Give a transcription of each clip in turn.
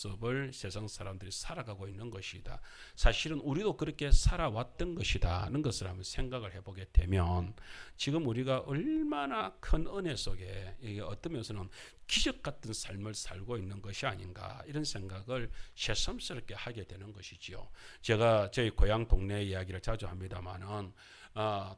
모습을 세상 사람들이 살아가고 있는 것이다. 사실은 우리도 그렇게 살아왔던 것이다는 것을 한번 생각을 해보게 되면 지금 우리가 얼마나 큰 은혜 속에 이게 어떤 면에서는 기적 같은 삶을 살고 있는 것이 아닌가 이런 생각을 새삼스럽게 하게 되는 것이지요. 제가 저희 고향 동네 이야기를 자주 합니다만은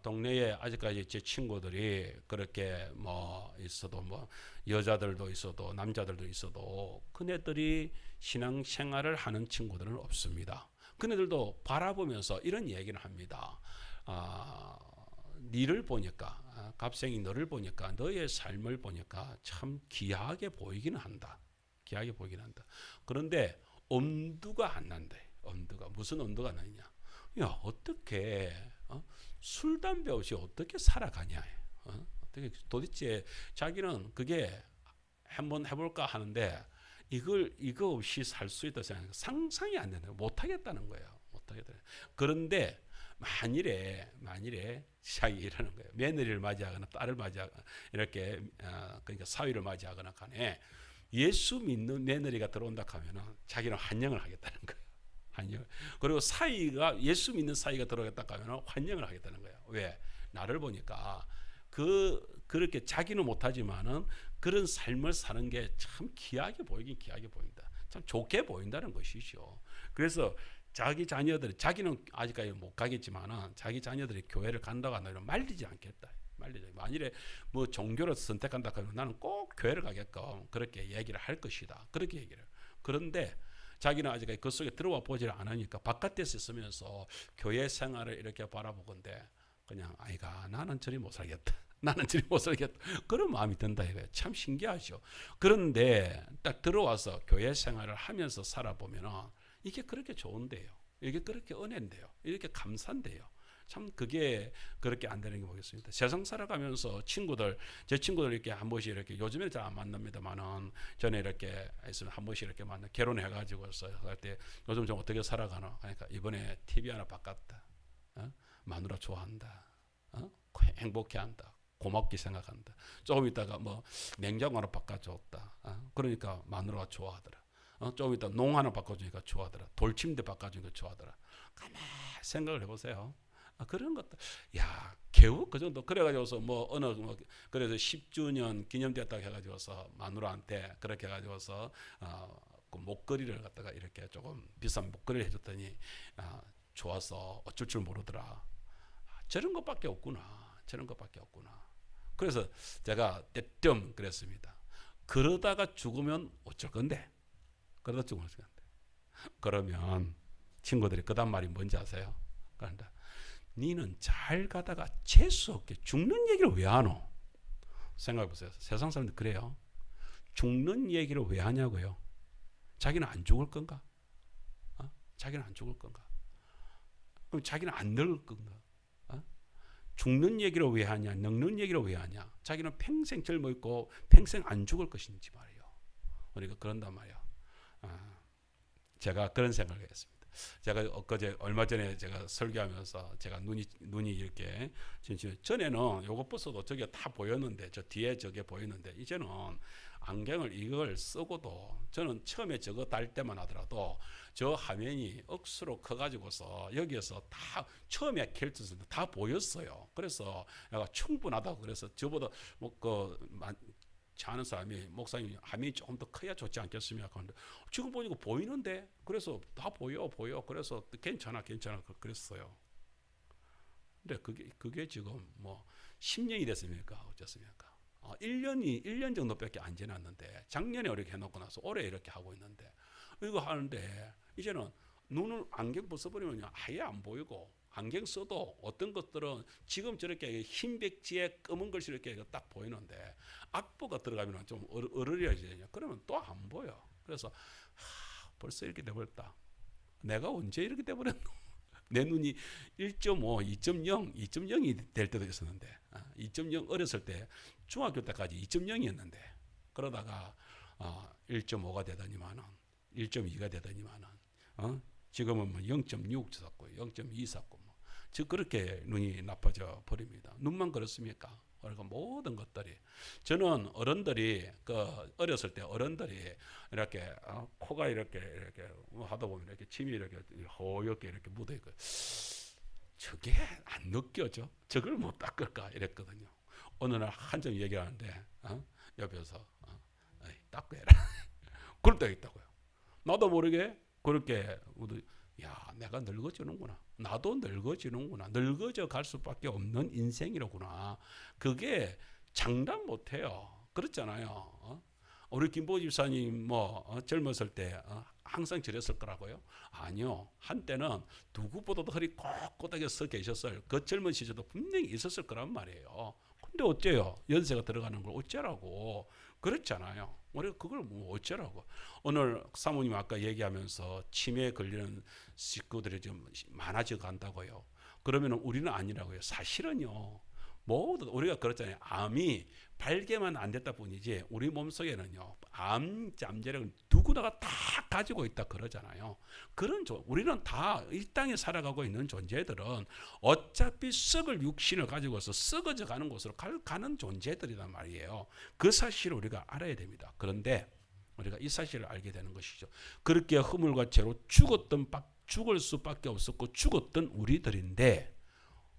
동네에 아직까지 제 친구들이 그렇게 뭐 있어도 뭐 여자들도 있어도 남자들도 있어도 그네들이 신앙생활을 하는 친구들은 없습니다. 그네들도 바라보면서 이런 얘기를 합니다. 니를 보니까 갑생이 너를 보니까 너의 삶을 보니까 참 귀하게 보이기는 한다. 귀하게 보이긴 한다. 그런데 엄두가 안 난대. 엄두가 무슨 엄두가 나느냐? 야 어떻게 술 담배 없이 어떻게 살아가냐? 어떻게 도대체 자기는 그게 한번 해볼까 하는데 이거 없이 살 수 있다 생각 상상이 안 되는 못 하겠다는 거예요. 못 하겠다. 그런데 만일에 시작이 이러는 거예요. 며느리를 맞이하거나 딸을 맞이하거나 이렇게 그러니까 사위를 맞이하거나 간에 예수 믿는 며느리가 들어온다 하면은 자기는 환영을 하겠다는 거예요. 환영. 그리고 사이가 예수 믿는 사이가 들어오겠다 하면은 환영을 하겠다는 거예요. 왜? 나를 보니까 그렇게 자기는 못하지만은 그런 삶을 사는 게 참 귀하게 보이긴 귀하게 보인다. 참 좋게 보인다는 것이죠. 그래서 자기 자녀들이 자기는 아직까지 못 가겠지만은 자기 자녀들이 교회를 간다고 하면 말리지 않겠다. 만일에 뭐 종교를 선택한다 하면 나는 꼭 교회를 가게끔 그렇게 얘기를 할 것이다. 그렇게 얘기를. 그런데 자기는 아직까지 그 속에 들어와 보질 않으니까 바깥에서 있으면서 교회 생활을 이렇게 바라보건데 그냥 아이가 나는 저리 못 살겠다. 나는 저리 못 살겠다. 그런 마음이 든다 이거예요. 참 신기하죠. 그런데 딱 들어와서 교회 생활을 하면서 살아보면은 이게 그렇게 좋은데요. 이게 그렇게 은혜인데요. 이렇게 감사인데요. 참 그게 그렇게 안 되는 게 뭐겠습니까? 세상 살아가면서 제 친구들 이렇게 한 번씩 이렇게 요즘에는 잘 안 만납니다만은 전에 이렇게 한 번씩 이렇게 만나 결혼해가지고서 할 때 요즘 좀 어떻게 살아가나? 그러니까 이번에 TV 하나 바꿨다. 마누라 좋아한다. 행복해한다. 고맙게 생각한다. 조금 있다가 뭐 냉장고 하나 바꿔줬다. 그러니까 마누라가 좋아하더라. 조금 있다 농 하나 바꿔주니까 좋아하더라. 돌침대 바꿔주니까 좋아하더라. 가만 생각을 해보세요. 그런 것도 야 겨우 그 정도 그래가지고서 그래서 10주년 기념됐다고 해가지고서 마누라한테 그렇게 해가지고서 그 목걸이를 갖다가 이렇게 조금 비싼 목걸이를 해줬더니 좋아서 어쩔 줄 모르더라. 저런 것밖에 없구나. 저런 것밖에 없구나. 그래서 제가 때뜸 그랬습니다. 그러다가 죽으면 어쩔 건데? 그러다 죽으면 어쩔 건데? 그러면 친구들이 그다음 말이 뭔지 아세요? 그런다. 니는 잘 가다가 재수없게 죽는 얘기를 왜 하노? 생각해보세요. 세상 사람들 그래요. 죽는 얘기를 왜 하냐고요? 자기는 안 죽을 건가? 자기는 안 죽을 건가? 그럼 자기는 안 늙을 건가? 죽는 얘기를 왜 하냐? 늙는 얘기를 왜 하냐? 자기는 평생 젊어 있고 평생 안 죽을 것인지 말이요. 그러니까 그런단 말이요. 제가 그런 생각을 했습니다. 제가 엊그제 얼마 전에 제가 설교하면서 제가 눈이 이렇게 전에는 요거 벗어도 저게 다 보였는데 저 뒤에 저게 보였는데 이제는 안경을 이걸 쓰고도 저는 처음에 저거 달 때만 하더라도 저 화면이 억수로 커가지고서 여기에서 다 처음에 캘쳤을 때 다 보였어요. 그래서 내가 충분하다고 그래서 저보다 아는 사람이 목사님 화면이 조금 더 커야 좋지 않겠습니까? 그런데 지금 보니까 보이는데 그래서 다 보여 그래서 괜찮아 그랬어요. 근데 그게 지금 뭐 10년이 됐습니까? 어쨌습니까? 1년 정도밖에 안 지났는데 작년에 이렇게 해놓고 나서 올해 이렇게 하고 있는데 이거 하는데 이제는 눈을 안경 벗어버리면 아예 안 보이고 안경 써도 어떤 것들은 지금 저렇게 흰 백지에 검은 글씨 이렇게 딱 보이는데 악보가 들어가면 좀 어르려지냐 그러면 또 안 보여. 그래서 벌써 이렇게 돼버렸다. 내가 언제 이렇게 돼버렸노? 내 눈이 1.5, 2.0, 2.0이 될 때도 있었는데 2.0 어렸을 때 중학교 때까지 2.0이었는데 그러다가 1.5가 되더니만은 1.2가 되더니만은 지금은 뭐 0.6 샀고 0.2 샀고 뭐 즉 그렇게 눈이 나빠져 버립니다. 눈만 그렇습니까? 그러니까 모든 것들이 저는 어른들이 어렸을 때 어른들이 이렇게 코가 이렇게 하다 보면 이렇게 침이 이렇게 허옇게 이렇게 묻어 있고 저게 안 느껴져? 저걸 못 닦을까 이랬거든요. 어느 날 한참 얘기하는데 옆에서 닦고 해라. 그럴 때가 있다고요. 나도 모르게 그렇게 야 내가 늙어지는구나. 나도 늙어지는구나. 늙어져 갈 수밖에 없는 인생이로구나. 그게 장담 못해요. 그렇잖아요. 우리 김보 집사님 젊었을 때 항상 저랬을 거라고요? 아니요. 한때는 누구보다도 허리 꼿꼿하게 서 계셨을 그 젊은 시절도 분명히 있었을 거란 말이에요. 근데 어째요? 연세가 들어가는 걸 어째라고? 그렇잖아요. 우리가 그걸 뭐 어쩌라고. 오늘 사모님 아까 얘기하면서 치매에 걸리는 식구들이 좀 많아져 간다고요. 그러면 우리는 아니라고요. 사실은요. 모두 우리가 그렇잖아요. 암이 발견만 안 됐다 뿐이지 우리 몸속에는요. 암 잠재력은 누구나가 다 가지고 있다 그러잖아요. 우리는 다 이 땅에 살아가고 있는 존재들은 어차피 썩을 육신을 가지고서 썩어져 가는 곳으로 가는 존재들이란 말이에요. 그 사실을 우리가 알아야 됩니다. 그런데 우리가 이 사실을 알게 되는 것이죠. 그렇게 허물과 죄로 죽을 수밖에 없었고 죽었던 우리들인데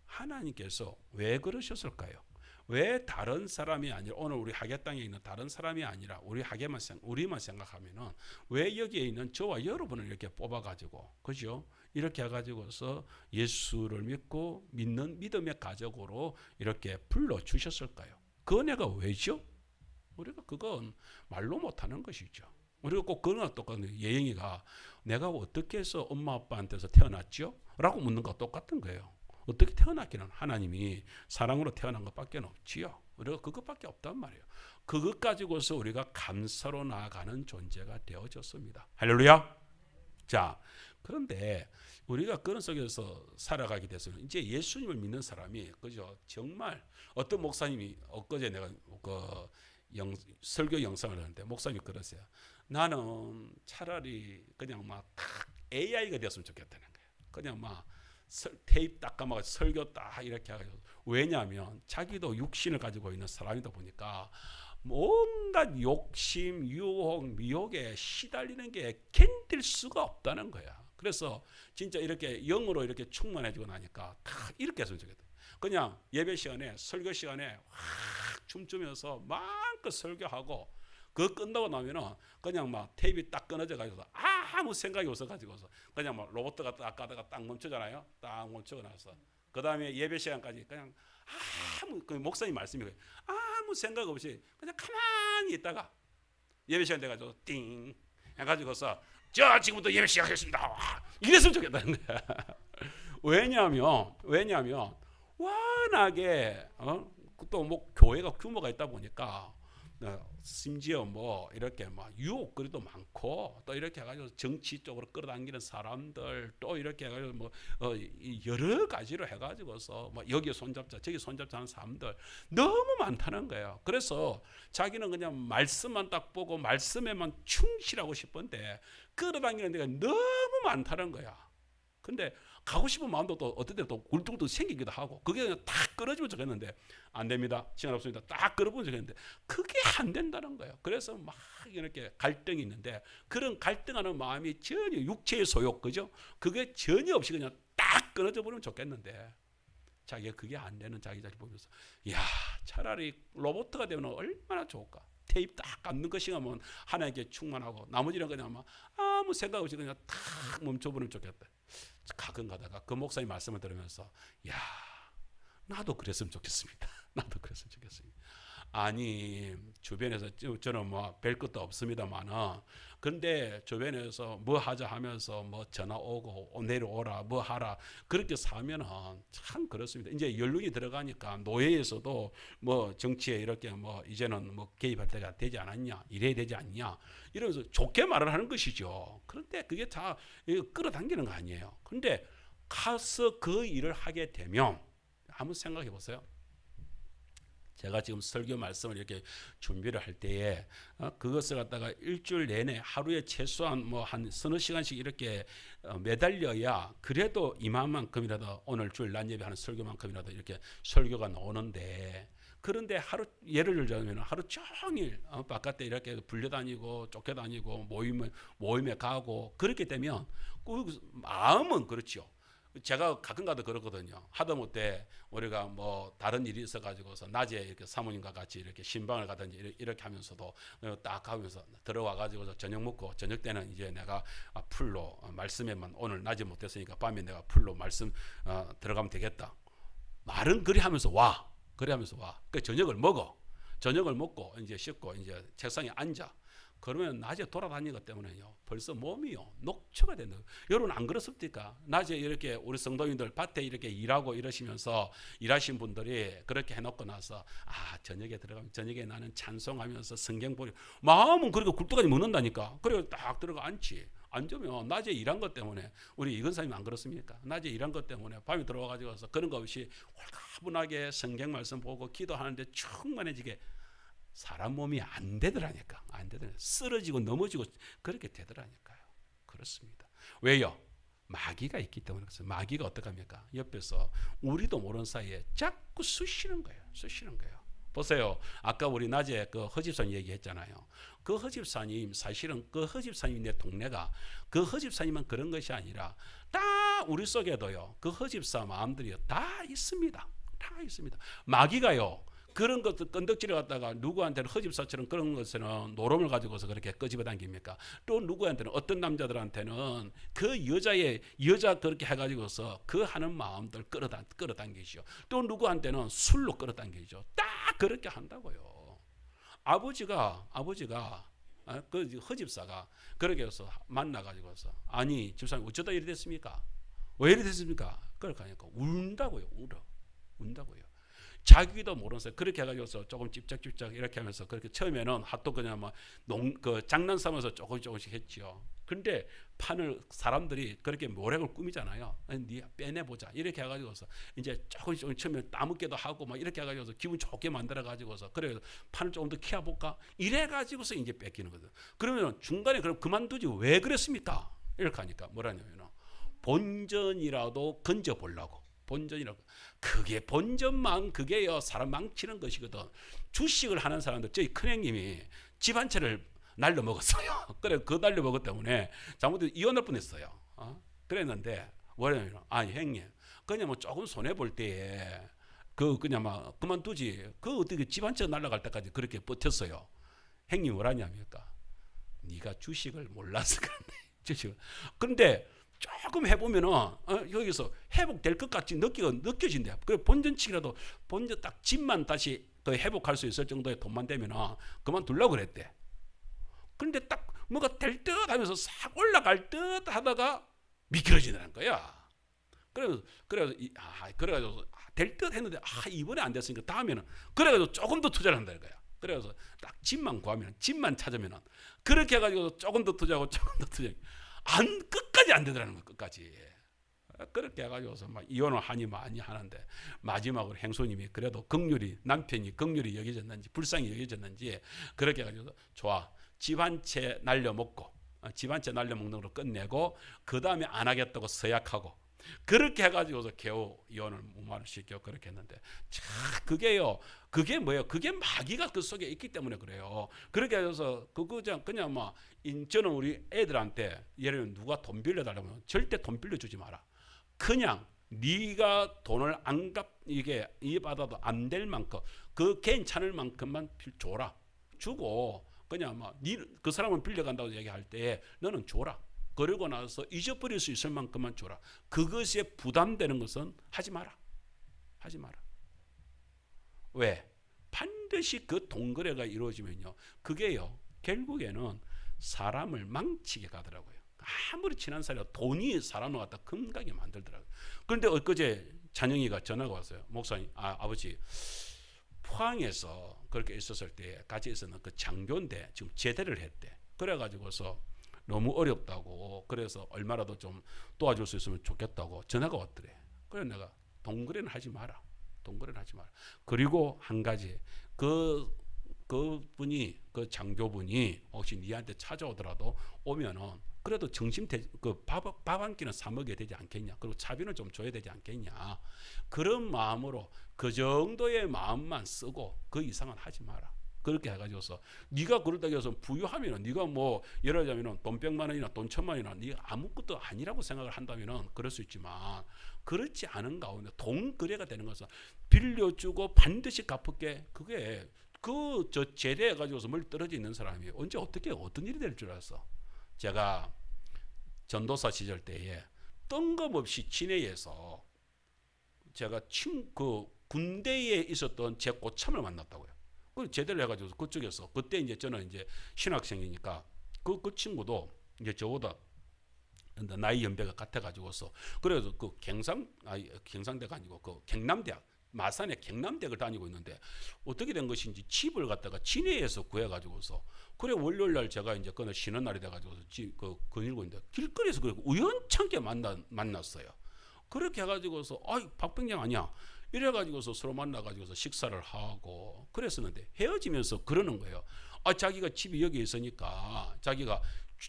하나님께서 왜 그러셨을까요? 왜 다른 사람이 아니라 오늘 우리 하계 땅에 있는 다른 사람이 아니라 우리만 생각하면은 왜 여기에 있는 저와 여러분을 이렇게 뽑아가지고 그죠? 이렇게 해가지고서 예수를 믿고 믿는 믿음의 가족으로 이렇게 불러주셨을까요? 그 은혜가 왜죠? 우리가 그건 말로 못하는 것이죠. 우리가 꼭 그거나 똑같은 예영이가 내가 어떻게 해서 엄마 아빠한테서 태어났죠? 라고 묻는 거와 똑같은 거예요. 어떻게 태어났기는 하나님이 사랑으로 태어난 것밖에 없지요. 우리가 그것밖에 없단 말이에요. 그것 가지고서 우리가 감사로 나아가는 존재가 되어졌습니다. 할렐루야. 자, 그런데 우리가 그런 속에서 살아가게 돼서는 이제 예수님을 믿는 사람이 그죠? 정말 어떤 목사님이 엊그제 내가 설교 영상을 하는데 목사님이 그러세요. 나는 차라리 그냥 막 AI가 됐으면 좋겠다는 거예요. 그냥 막 테이프 딱 감아서 설교 딱 이렇게 해가지고 왜냐하면 자기도 육신을 가지고 있는 사람이다 보니까 온갖 욕심, 유혹, 미혹에 시달리는 게 견딜 수가 없다는 거야. 그래서 진짜 이렇게 영으로 이렇게 충만해지고 나니까 다 이렇게 했으면 좋겠다. 그냥 예배 시간에 설교 시간에 확 춤추면서 마음껏 설교하고 그거 끝나고 나면은 그냥 막 테이프 딱 끊어져 가지고 아무 생각이 없어 가지고서 그냥 막 로봇가 딱 가다가 딱 멈추잖아요. 딱 멈추고 나서 그 다음에 예배 시간까지 그냥 그 목사님 말씀이 아무 생각 없이 그냥 가만히 있다가 예배 시간 돼가지고 띵 해가지고서 저 지금부터 예배 시작하겠습니다. 이랬으면 좋겠다는 거야. 왜냐하면 워낙에 또 뭐 교회가 규모가 있다 보니까 심지어 뭐 이렇게 막 유혹거리도 많고 또 이렇게 해가지고 정치 쪽으로 끌어당기는 사람들 또 이렇게 해가지고 뭐 여러 가지로 해가지고서 뭐 여기 손잡자 저기 손잡자 하는 사람들 너무 많다는 거예요. 그래서 자기는 그냥 말씀만 딱 보고 말씀에만 충실하고 싶은데 끌어당기는 데가 너무 많다는 거야. 근데 가고 싶은 마음도 또 어떨 때 또 굴뚝도 생기기도 하고 그게 그냥 딱 끊어지면 좋겠는데 안 됩니다. 시간 없습니다. 딱 끊어보면 좋겠는데 그게 안 된다는 거예요. 그래서 막 이렇게 갈등이 있는데 그런 갈등하는 마음이 전혀 육체의 소욕 그죠? 그게 전혀 없이 그냥 딱 끊어져 버리면 좋겠는데 자기가 그게 안 되는 자기 보면서 야 차라리 로봇가 되면 얼마나 좋을까? 테이프 딱 감는 것이면 하나님께 충만하고 나머지는 그냥 막 아무 생각 없이 그냥 딱 멈춰버리면 좋겠다. 가끔 가다가 그 목사님 말씀을 들으면서 야 나도 그랬으면 좋겠습니다. 나도 그랬으면 좋겠습니다. 아니 주변에서 저는 뭐 별 것도 없습니다만은 근데 주변에서 뭐 하자 하면서 뭐 전화 오고 내려오라 뭐 하라 그렇게 사면은 참 그렇습니다. 이제 연륜이 들어가니까 노예에서도 뭐 정치에 이렇게 뭐 이제는 뭐 개입할 때가 되지 않았냐 이래야 되지 않냐 이러면서 좋게 말을 하는 것이죠. 그런데 그게 다 끌어당기는 거 아니에요. 근데 가서 그 일을 하게 되면 한번 생각해 보세요. 제가 지금 설교 말씀을 이렇게 준비를 할 때에 그것을 갖다가 일주일 내내 하루에 최소한 뭐 한 서너 시간씩 이렇게 매달려야 그래도 이만큼이라도 오늘 주일 낮 예배하는 설교만큼이라도 이렇게 설교가 나오는데 그런데 하루 예를 들자면 하루 종일 바깥에 이렇게 불려다니고 쫓겨다니고 모임에 가고 그렇게 되면 그 마음은 그렇죠. 제가 가끔가다 그렇거든요. 하다못해 우리가 뭐 다른 일이 있어가지고서 낮에 이렇게 사모님과 같이 이렇게 신방을 가든지 이렇게 하면서도 딱 하면서 들어와가지고서 저녁 먹고 저녁 때는 이제 내가 풀로 말씀에만 오늘 낮에 못했으니까 밤에 내가 풀로 말씀 들어가면 되겠다. 말은 그리 하면서 와. 그래 하면서 와. 그 저녁을 먹어. 저녁을 먹고 이제 씻고 이제 책상에 앉아. 그러면 낮에 돌아다니는 것 때문에요. 벌써 몸이요. 녹초가 되는 거예요. 여러분 안 그렇습니까? 낮에 이렇게 우리 성도님들 밭에 이렇게 일하고 이러시면서 일하신 분들이 그렇게 해놓고 나서 저녁에 들어가면 저녁에 나는 찬송하면서 성경 보려 마음은 그렇게 굴뚝까지 먹는다니까. 그리고 딱 들어가 앉지. 앉으면 낮에 일한 것 때문에 우리 이건사님 안 그렇습니까? 낮에 일한 것 때문에 밤에 들어와가지고서 그런 거 없이 홀가분하게 성경 말씀 보고 기도하는데 충만해지게 사람 몸이 안 되더라니까. 안 되더라니까. 쓰러지고 넘어지고 그렇게 되더라니까요. 그렇습니다. 왜요? 마귀가 있기 때문에 그래서 마귀가 어떻게 합니까? 옆에서 우리도 모르는 사이에 자꾸 쑤시는 거예요. 쑤시는 거예요. 보세요. 아까 우리 낮에 그 허집사님 얘기했잖아요. 그 허집사님 사실은 그 허집사님 내 동네가 그 허집사님만 그런 것이 아니라 다 우리 속에도요. 그 허집사 마음들이 다 있습니다. 다 있습니다. 마귀가요. 그런 것들 건덕질을 갖다가 누구한테는 허집사처럼 그런 것에는 노름을 가지고서 그렇게 끄집어 당깁니까? 또 누구한테는 어떤 남자들한테는 그 여자 그렇게 해가지고서 그 하는 마음들 끌어당기죠. 또 누구한테는 술로 끌어당기죠. 딱 그렇게 한다고요. 아버지가 그 허집사가 그렇게 해서 만나가지고서 아니 집사님 어쩌다 이리 됐습니까? 왜 이리 됐습니까? 그렇게 하니까 운다고요. 운다고요. 자기도 모르는 사이 그렇게 해가지고서 조금 찝쩍찝쩍 이렇게 하면서 그렇게 처음에는 핫도 그냥 막 장난 삼아서 조금씩 했지요. 근데 판을 사람들이 그렇게 모략을 꾸미잖아요. 니 빼내보자 이렇게 해가지고서 이제 조금씩 처음에 따먹기도 하고 막 이렇게 해가지고서 기분 좋게 만들어가지고서 그래 판을 조금 더 키워볼까 이래가지고서 이제 뺏기는 거죠. 그러면 중간에 그럼 그만두지 왜 그랬습니까? 이렇게 하니까 뭐라냐면 본전이라도 건져보려고. 본전이라고. 그게 본전만 그게요 사람 망치는 것이거든. 주식을 하는 사람들 저희 큰형님이 집 한 채를 날려 먹었어요. 그래 그 날려 먹었기 때문에 잘못해서 이혼할 뻔했어요. 그랬는데 뭐냐면 형님 그냥 뭐 조금 손해 볼 때에 그냥 막 그만두지. 그 어떻게 집 한 채 날라갈 때까지 그렇게 버텼어요. 형님 뭐라냐니까 네가 주식을 몰라서 그런데 주식을. 근데 조금 해보면은 여기서 회복될 것 같이 느껴진대. 그래 본전치기라도 본전 딱 집만 다시 더 회복할 수 있을 정도의 돈만 되면은 그만두려고 그랬대. 그런데 딱 뭐가 될 듯 하면서 싹 올라갈 듯 하다가 미끄러지는 거야. 그래가지고 될 듯 했는데 이번에 안 됐으니까 다음에는 그래가지고 조금 더 투자를 한다는 거야. 그래서 딱 집만 구하면 집만 찾으면은 그렇게 해가지고 조금 더 투자하고 조금 더 투자. 끝까지 안 되더라는 거예요. 끝까지. 그렇게 해가지고서 막 이혼을 하니 많이 하는데 마지막으로 행수님이 그래도 남편이 긍휼히 여겨졌는지 불쌍히 여겨졌는지 그렇게 해가지고 좋아. 집 한 채 날려먹고 집 한 채 날려먹는 걸로 끝내고 그 다음에 안 하겠다고 서약하고 그렇게 해가지고서 겨우 이혼을 무마를 시켜 그렇게 했는데 그게요. 그게 뭐예요? 그게 마귀가 그 속에 있기 때문에 그래요. 그렇게 해서 그냥 막 저는 우리 애들한테 예를 들면 누가 돈 빌려달라면 절대 돈 빌려주지 마라. 그냥 네가 돈을 이게 받아도 안 될 만큼 그 괜찮을 만큼만 줘라. 주고 그냥 막 그 사람은 빌려간다고 얘기할 때 너는 줘라. 그러고 나서 잊어버릴 수 있을 만큼만 줘라. 그것에 부담되는 것은 하지 마라. 하지 마라. 왜? 반드시 그 돈거래가 이루어지면요. 그게요. 결국에는 사람을 망치게 가더라고요. 아무리 친한 사이라 돈이 사람을 갖다 금가게 만들더라고요. 그런데 엊그제 찬영이가 전화가 왔어요. 목사님, 아버지 포항에서 그렇게 있었을 때 같이 있었는 그 장교인데 지금 제대를 했대. 그래가지고서 너무 어렵다고 그래서 얼마라도 좀 도와줄 수 있으면 좋겠다고 전화가 왔더래. 그래서 내가 돈거래는 하지 마라. 돈거래는 하지 마라. 그리고 한 가지 그분이 그 장교분이 혹시 니한테 찾아오더라도 오면은 그래도 밥 한 끼는 사 먹어야 되지 않겠냐. 그리고 차비는 좀 줘야 되지 않겠냐. 그런 마음으로 그 정도의 마음만 쓰고 그 이상은 하지 마라. 그렇게 해가지고서 네가 그렇다고 해서 부유하면은 네가 뭐 예를 들자면은 돈 100만 원이나 돈 1000만 원이나 네가 아무것도 아니라고 생각을 한다면은 그럴 수 있지만 그렇지 않은 가운데 돈 거래가 되는 것은 빌려주고 반드시 갚을게. 그게 저 제대해 가지고서 멀리 떨어져 있는 사람이 언제 어떻게 어떤 일이 될 줄 알았어. 제가 전도사 시절 때에 뜬금없이 진해에서 제가 군대에 있었던 제 고참을 만났다고요. 그 제대로 해가지고 그쪽에서 그때 이제 저는 이제 신학생이니까 그 친구도 이제 저보다 나이 연배가 같아가지고서 그래서 그 경상대가 아니고 그 경남대학 마산의 경남대학을 다니고 있는데 어떻게 된 것인지 집을 갖다가 진해에서 구해가지고서 그래 월요일 날 제가 이제 그날 쉬는 날이 돼가지고서 거닐고 있는데 길거리에서 그래 우연찮게 만났어요. 그렇게 해가지고서 박병장 아니야. 이래가지고서 서로 만나가지고서 식사를 하고 그랬었는데 헤어지면서 그러는 거예요. 자기가 집이 여기 있으니까 자기가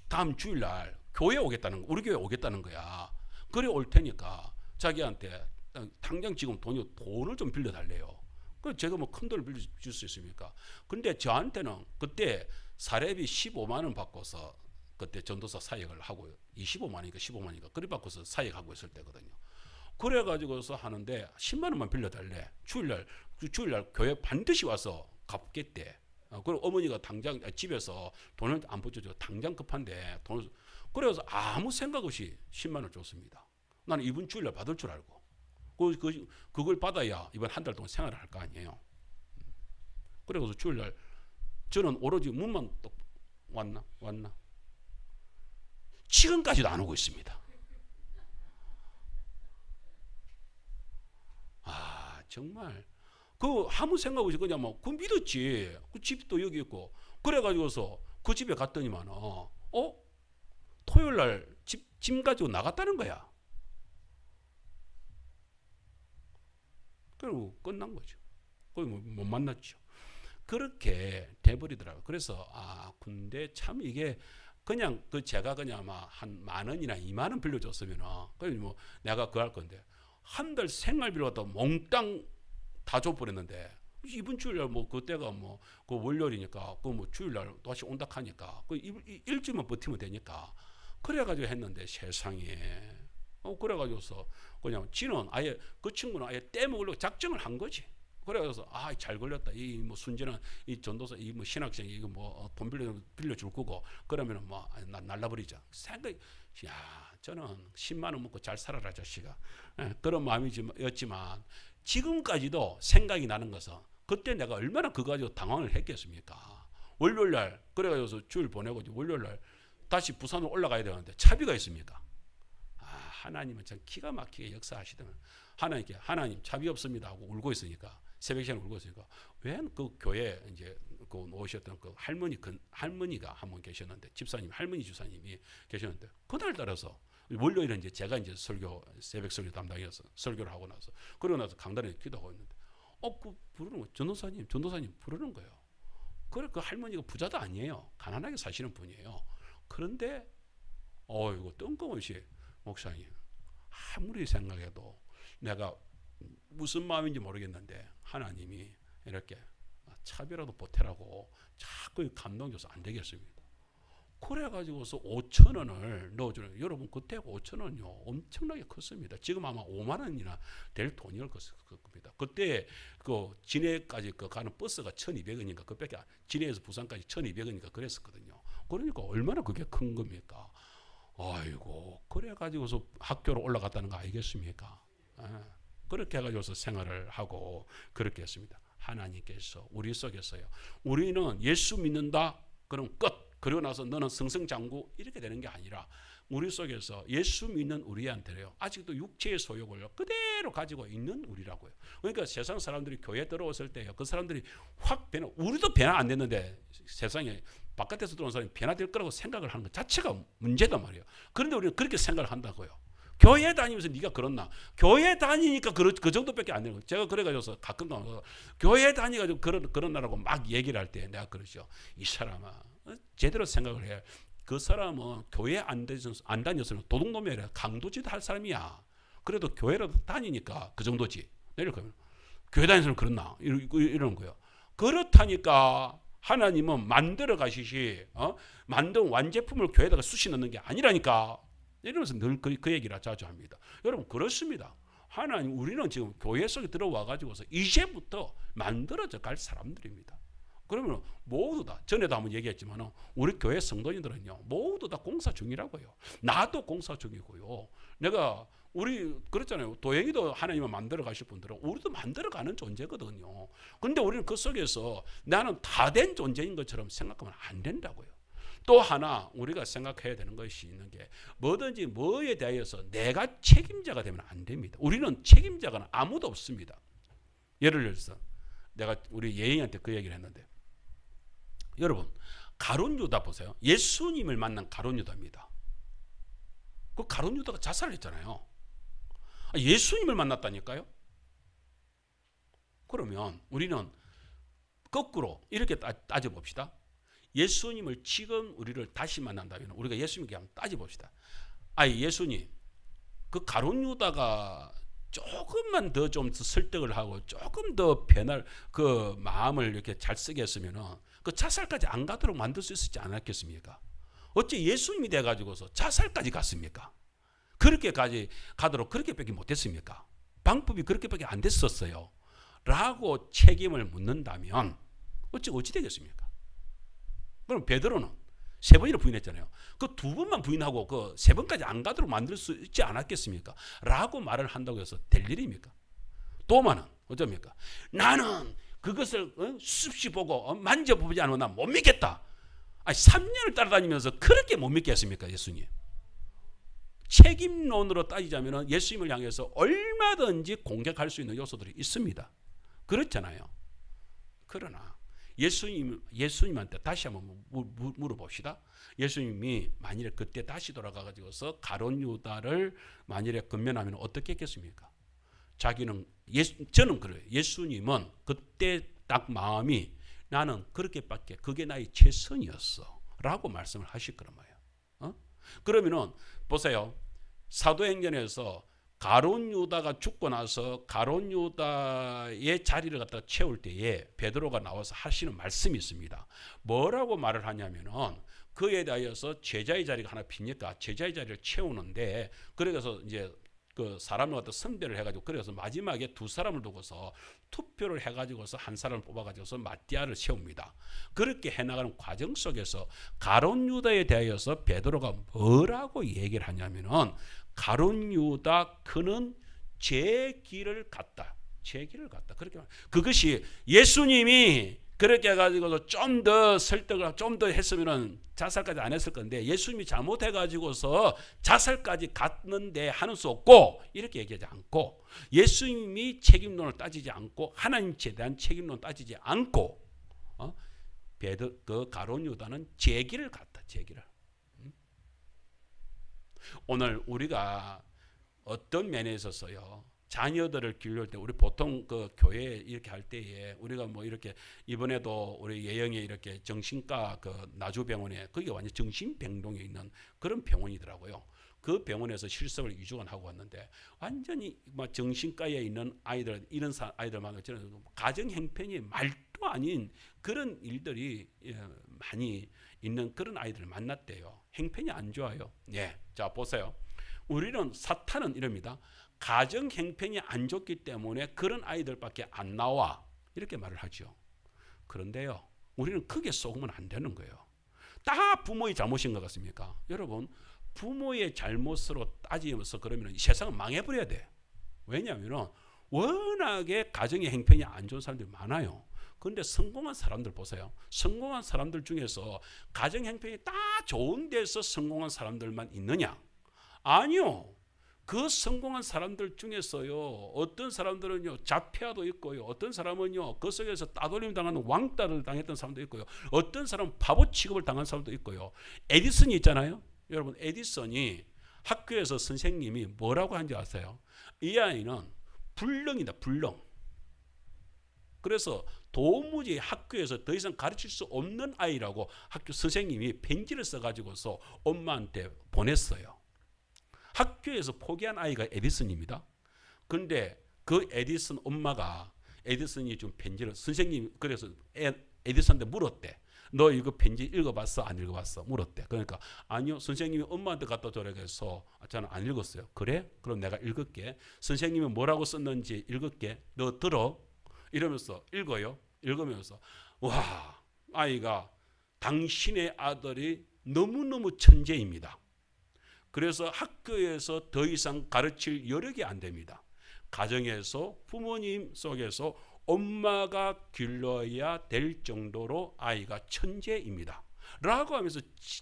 다음 주일날 교회 오겠다는 우리 교회 오겠다는 거야. 그래 올 테니까 자기한테 당장 지금 돈을 좀 빌려달래요. 그 제가 뭐 큰 돈을 빌려줄 수 있습니까? 근데 저한테는 그때 사례비 15만 원 받고서 그때 전도사 사역을 하고 25만 원인가 15만 원인가 그래 받고서 사역하고 있을 때거든요. 그래가지고서 하는데 10만 원만 빌려달래. 주일날 교회 반드시 와서 갚겠대. 그리고 어머니가 당장 집에서 돈을 안 붙여줘. 당장 급한데 돈을 그래서 아무 생각 없이 10만 원 줬습니다. 나는 이번 주일날 받을 줄 알고 그걸 받아야 이번 한 달 동안 생활을 할 거 아니에요. 그래서 주일날 저는 오로지 문만 왔나 지금까지도 안 오고 있습니다. 정말 아무 생각 없이 그냥 그 믿었지. 그 집도 여기 있고 그래가지고서 그 집에 갔더니만 토요일 날 짐 가지고 나갔다는 거야. 그리고 끝난 거죠. 거의 못 만났죠. 그렇게 돼버리더라고요. 그래서 군대 참 이게 그냥 제가 그냥 한 10,000원이나 20,000원 빌려줬으면은 뭐 내가 그거 할 건데 한 달 생활비로 갖다 몽땅 다 줘버렸는데 이번 주일날 그때가 그 월요일이니까 주일날 다시 온다 하니까 일주일만 버티면 되니까 그래가지고 했는데 세상에 그래가지고서 그냥 지는 아예 그 친구는 아예 떼먹으려고 작정을 한 거지. 그래서 잘 걸렸다. 이 순진한 이 전도사 이 신학생 이거 돈 빌려줄 거고 그러면은 날라버리자. 생각 저는 10만 원 먹고 잘 살아라 자식아. 그런 마음이었지만 지금까지도 생각이 나는 것은 그때 내가 얼마나 그거 가지고 당황을 했겠습니까. 월요일 날 그래가지고 주일 보내고 월요일 날 다시 부산으로 올라가야 되는데 차비가 있습니까? 하나님은 참 기가 막히게 역사하시더만 하나님 차비 없습니다 하고 울고 있으니까 새벽 시간에 울고 있으니까 왜 그 교회 이제 오셨던 그 할머니가 한 분 계셨는데 집사님 할머니 주사님이 계셨는데 그날 따라서 월요일은 이제 제가 이제 새벽 설교 담당이어서 설교를 하고 나서 그러고 나서 강단에 기도하고 있는데 부르는 거예요. 전도사님 부르는 거예요. 그래 그 할머니가 부자도 아니에요. 가난하게 사시는 분이에요. 그런데 이거 뜬금없이 목사님 아무리 생각해도 내가 무슨 마음인지 모르겠는데 하나님이 이렇게 차비라도 보태라고 자꾸 감동 줘서 안 되겠습니다. 그래가지고서 5,000원을 넣어주는 여러분 그때 5,000원요 엄청나게 컸습니다. 지금 아마 5만 원이나 될 돈일 겁니다. 그때 그 진해까지 가는 버스가 1,200원인가 그밖에 진해에서 부산까지 1,200원인가 그랬었거든요. 그러니까 얼마나 그게 큰 겁니까? 아이고 그래가지고서 학교로 올라갔다는 거 아니겠습니까? 그렇게 해가지고서 생활을 하고 그렇게 했습니다. 하나님께서 우리 속에서요. 우리는 예수 믿는다 그럼 끝. 그리고 나서 너는 승승장구 이렇게 되는 게 아니라 우리 속에서 예수 믿는 우리한테요. 아직도 육체의 소욕을 그대로 가지고 있는 우리라고요. 그러니까 세상 사람들이 교회 들어왔을 때요. 그 사람들이 확 우리도 변화 안 됐는데 세상에 바깥에서 들어온 사람이 변화될 거라고 생각을 하는 것 자체가 문제단 말이에요. 그런데 우리는 그렇게 생각을 한다고요. 교회 다니면서 네가 그렇나? 교회 다니니까 그 정도밖에 안 되는 거예요. 제가 그래가지고 가끔 가서 교회 다니가지고 그런 나라고 막 얘기를 할 때 내가 그러죠. 이 사람아 제대로 생각을 해. 그 사람은 교회 안 다녔으면 도둑놈이라 강도짓 할 사람이야. 그래도 교회라도 다니니까 그 정도지. 내일 그러면 교회 다니는 사람 그렇나? 이러는 거예요. 그렇다니까 하나님은 만들어 가시시 만든 완제품을 교회에다가 쑤시 넣는 게 아니라니까. 이러면서 늘 그 얘기를 자주 합니다. 여러분 그렇습니다. 하나님 우리는 지금 교회 속에 들어와 가지고서 이제부터 만들어져 갈 사람들입니다. 그러면 모두 다 전에도 한번 얘기했지만 우리 교회 성도님들은요 모두 다 공사 중이라고요. 나도 공사 중이고요. 내가 우리 그렇잖아요. 도영이도 하나님을 만들어 가실 분들은 우리도 만들어 가는 존재거든요. 근데 우리는 그 속에서 나는 다 된 존재인 것처럼 생각하면 안 된다고요. 또 하나 우리가 생각해야 되는 것이 있는 게 뭐든지 뭐에 대해서 내가 책임자가 되면 안 됩니다. 우리는 책임자가 아무도 없습니다. 예를 들어서 내가 우리 예인한테 그 얘기를 했는데 여러분 가룟 유다 보세요. 예수님을 만난 가룟 유다입니다. 그 가룟 유다가 자살을 했잖아요. 예수님을 만났다니까요. 그러면 우리는 거꾸로 이렇게 따져봅시다. 예수님을 지금 우리를 다시 만난다면 우리가 예수님께 한번 따져봅시다. 예수님 그 가룟 유다가 조금만 더 좀 설득을 하고 조금 더 변할 그 마음을 이렇게 잘 쓰게 했으면은 그 자살까지 안 가도록 만들 수 있었지 않았겠습니까? 어째 예수님이 돼가지고서 자살까지 갔습니까? 그렇게까지 가도록 그렇게밖에 못했습니까? 방법이 그렇게밖에 안 됐었어요. 라고 책임을 묻는다면 어찌 되겠습니까? 그럼 베드로는 3번이나 부인했잖아요. 그 2번만 부인하고 그 3번까지 안 가도록 만들 수 있지 않았겠습니까? 라고 말을 한다고 해서 될 일입니까? 도마는 어쩝니까? 나는 그것을 수없이 보고 만져보지 않으면 난 못 믿겠다. 3년을 따라다니면서 그렇게 못 믿겠습니까? 예수님. 책임론으로 따지자면 예수님을 향해서 얼마든지 공격할 수 있는 요소들이 있습니다. 그렇잖아요. 그러나 예수님한테 다시 한번 물어봅시다. 예수님이 만일에 그때 다시 돌아가가지고서 가룟 유다를 만일에 근면하면 어떻게 했겠습니까? 저는 그래요. 예수님은 그때 딱 마음이 나는 그렇게밖에 그게 나의 최선이었어 라고 말씀을 하실 거란 말이에요. 그러면은 보세요. 사도행전에서 가룟 유다가 죽고 나서 가룟 유다의 자리를 갖다 채울 때에 베드로가 나와서 하시는 말씀이 있습니다. 뭐라고 말을 하냐면은 그에 대하여서 제자의 자리가 하나 비니까 제자의 자리를 채우는데 그래서 이제 그 사람을 갖다 선별을 해가지고 그래서 마지막에 2사람을 두고서 투표를 해가지고서 한 사람을 뽑아가지고서 마띠아를 세웁니다. 그렇게 해나가는 과정 속에서 가룟 유다에 대하여서 베드로가 뭐라고 얘기를 하냐면은 가룟 유다 그는 제 길을 갔다. 제 길을 갔다. 그렇게 그것이 예수님이 그렇게 해가지고서 좀 더 설득을 좀 더 했으면은 자살까지 안 했을 건데 예수님이 잘못해가지고서 자살까지 갔는데 하는 수 없고 이렇게 얘기하지 않고 예수님이 책임론을 따지지 않고 하나님에 대한 책임론을 따지지 않고 그 가룟 유다는 제 길을 갔다. 제 길을. 오늘 우리가 어떤 면에 있어서요 자녀들을 기를 때 우리 보통 그 교회 이렇게 할 때에 우리가 뭐 이렇게 이번에도 우리 예영에 이렇게 정신과 그 나주병원에 그게 완전 정신병동에 있는 그런 병원이더라고요. 그 병원에서 실습을 2주간 하고 왔는데 완전히 막 정신과에 있는 아이들 이런 아이들만 저는 가정 형편이 말도 아닌 그런 일들이 많이 있는 그런 아이들을 만났대요. 형편이 안 좋아요. 예, 자 보세요. 우리는 사탄은 이럽니다. 가정 형편이 안 좋기 때문에 그런 아이들밖에 안 나와 이렇게 말을 하죠. 그런데요, 우리는 크게 속으면 안 되는 거예요. 다 부모의 잘못인 것 같습니까? 여러분, 부모의 잘못으로 따지면서 그러면 세상은 망해버려야 돼. 왜냐하면 워낙에 가정의 형편이 안 좋은 사람들이 많아요. 그런데 성공한 사람들 보세요. 성공한 사람들 중에서 가정 형편이 다 좋은 데서 성공한 사람들만 있느냐? 아니요. 그 성공한 사람들 중에서요, 어떤 사람들은요, 자폐아도 있고요, 어떤 사람은요, 그 속에서 따돌림 당하는 왕따를 당했던 사람도 있고요, 어떤 사람은 바보 취급을 당한 사람도 있고요. 에디슨이 있잖아요. 여러분, 에디슨이 학교에서 선생님이 뭐라고 한지 아세요? 이 아이는 불능이다, 불능. 그래서 도무지 학교에서 더 이상 가르칠 수 없는 아이라고 학교 선생님이 편지를 써가지고서 엄마한테 보냈어요. 학교에서 포기한 아이가 에디슨입니다. 근데 그 에디슨 엄마가 에디슨이 좀 편지를 선생님 그래서 에디슨한테 물었대. 너 이거 편지 읽어봤어? 안 읽어봤어? 물었대. 그러니까 아니요. 선생님이 엄마한테 갖다 줘라 해서 저는 안 읽었어요. 그래? 그럼 내가 읽을게. 선생님이 뭐라고 썼는지 읽을게. 너 들어? 이러면서 읽어요. 읽으면서 와 아이가 당신의 아들이 너무너무 천재입니다. 그래서 학교에서 더 이상 가르칠 여력이 안 됩니다. 가정에서 부모님 속에서 엄마가 길러야 될 정도로 아이가 천재입니다. 라고 하면서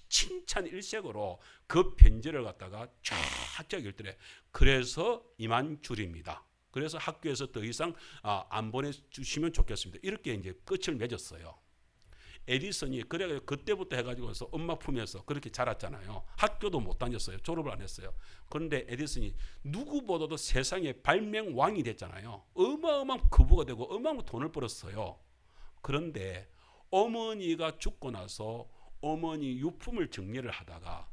칭찬 일색으로 그 편지를 갖다가 쫙쫙 읽더래. 그래서 이만 줄입니다. 그래서 학교에서 더 이상 안 보내주시면 좋겠습니다. 이렇게 이제 끝을 맺었어요. 에디슨이 그래 그때부터 해가지고서 엄마 품에서 그렇게 자랐잖아요. 학교도 못 다녔어요. 졸업을 안 했어요. 그런데 에디슨이 누구보다도 세상의 발명왕이 됐잖아요. 어마어마한 거부가 되고 어마어마한 돈을 벌었어요. 그런데 어머니가 죽고 나서 어머니 유품을 정리를 하다가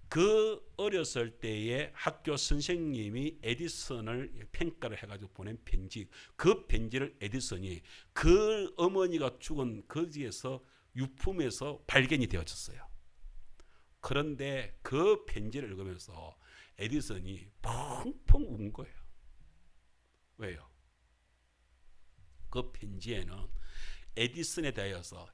그 어렸을 때에 학교 선생님이 에디슨을 평가를 해가지고 보낸 편지, 그 편지를 에디슨이 그 어머니가 죽은 거기에서 유품에서 발견이 되어졌어요. 그런데 그 편지를 읽으면서 에디슨이 펑펑 운 거예요. 왜요? 그 편지에는 에디슨에 대해서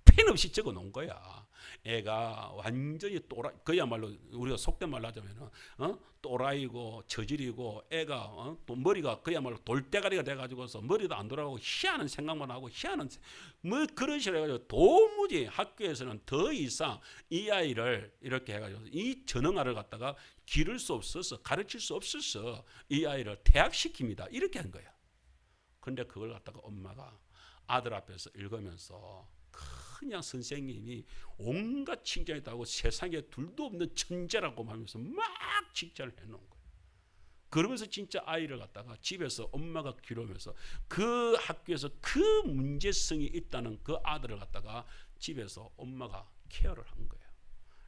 형편없이 적어 놓은 거야. 애가 완전히 그야말로 우리가 속된 말로 하자면 또라이고 저질이고 애가 또 머리가 그야말로 돌대가리가 돼가지고서 머리도 안 돌아가고 희한한 생각만 하고 희한한 뭐 그런 식으로 해가지고 도무지 학교에서는 더 이상 이 아이를 이렇게 해가지고 이 전응아를 갖다가 기를 수 없어서 가르칠 수 없어서 이 아이를 퇴학시킵니다. 이렇게 한 거야. 근데 그걸 갖다가 엄마가 아들 앞에서 읽으면서 그냥 선생님이 온갖 칭찬했다고 세상에 둘도 없는 천재라고 하면서 막 칭찬을 해놓은 거예요. 그러면서 진짜 아이를 갖다가 집에서 엄마가 기르면서 그 학교에서 그 문제성이 있다는 그 아들을 갖다가 집에서 엄마가 케어를 한 거예요.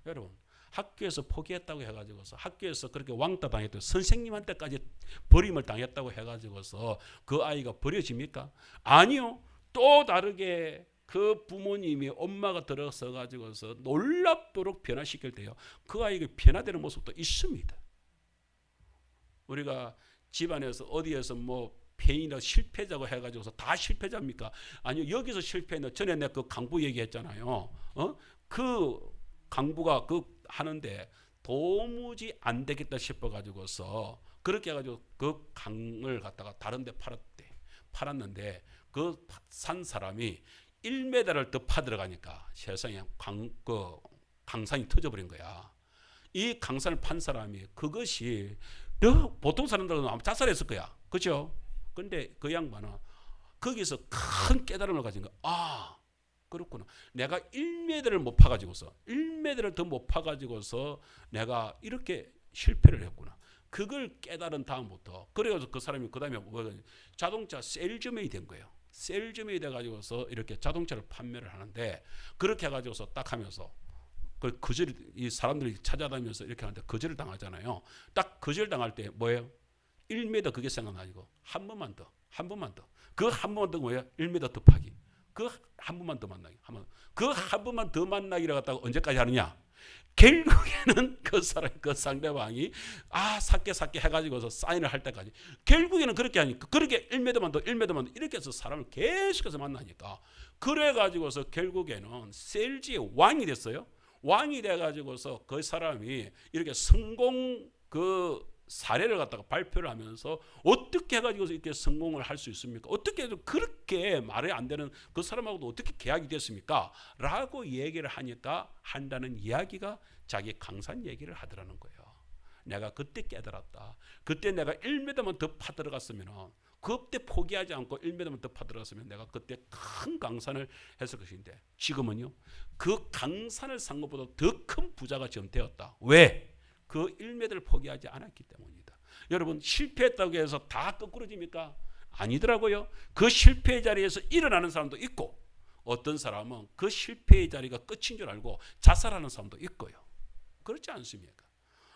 여러분 학교에서 포기했다고 해가지고서 학교에서 그렇게 왕따 당했던 선생님한테까지 버림을 당했다고 해가지고서 그 아이가 버려집니까? 아니요. 또 다르게 그 부모님이 엄마가 들어서 가지고서 놀랍도록 변화시킬 때요. 그 아이가 변화되는 모습도 있습니다. 우리가 집안에서 어디에서 뭐 폐인이나 실패자고 해가지고서 다 실패자입니까? 아니요. 여기서 실패했나? 전에 내가 그 강부 얘기했잖아요. 그 강부가 그 하는데 도무지 안 되겠다 싶어가지고서 그렇게 해가지고 그 강을 갖다가 다른데 팔았는데 그 산 사람이 1m를 더 파들어가니까 세상에 강산이 터져버린 거야. 이 강산을 판 사람이 그것이 보통 사람들은 아마 자살했을 거야. 그렇죠? 근데 그 양반은 거기서 큰 깨달음을 가진 거야. 아 그렇구나. 내가 1m를 못 파가지고서 1m를 더 못 파가지고서 내가 이렇게 실패를 했구나. 그걸 깨달은 다음부터 그래가지고 그 사람이 그 다음에 자동차 셀즈맨이 된 거예요. 셀즈맨이 돼가지고서 이렇게 자동차를 판매를 하는데 그렇게 해가지고서 딱 하면서 이 사람들이 찾아다니면서 이렇게 하는데 거절을 당하잖아요. 딱 거절 당할 때 뭐예요? 1m 그게 생각나지고 한 번만 더. 그 한 번만 더 뭐예요? 1m 더 파기. 그 한 번만 더 만나기. 그 한 번만 더 만나기를 갖다가 언제까지 하느냐? 결국에는 그 상대방이 삭게 해가지고서 사인을 할 때까지 결국에는 그렇게 하니까 그렇게 1m만 더 이렇게 해서 사람을 계속해서 만나니까 그래가지고서 결국에는 셀즈의 왕이 됐어요. 왕이 돼가지고서 그 사람이 이렇게 성공 사례를 갖다가 발표를 하면서 어떻게 해가지고 이렇게 성공을 할 수 있습니까? 어떻게 해도 그렇게 말이 안 되는 그 사람하고도 어떻게 계약이 됐습니까? 라고 얘기를 하니까 한다는 이야기가 자기 강산 얘기를 하더라는 거예요. 내가 그때 깨달았다. 그때 내가 1m만 더 파들어갔으면 그때 포기하지 않고 1m만 더 파들어갔으면 내가 그때 큰 강산을 했을 것인데 지금은요. 그 강산을 산 것보다 더 큰 부자가 지금 되었다. 왜? 그 1m를 포기하지 않았기 때문이다. 여러분 실패했다고 해서 다 거꾸로집니까? 아니더라고요. 그 실패의 자리에서 일어나는 사람도 있고 어떤 사람은 그 실패의 자리가 끝인 줄 알고 자살하는 사람도 있고요. 그렇지 않습니까?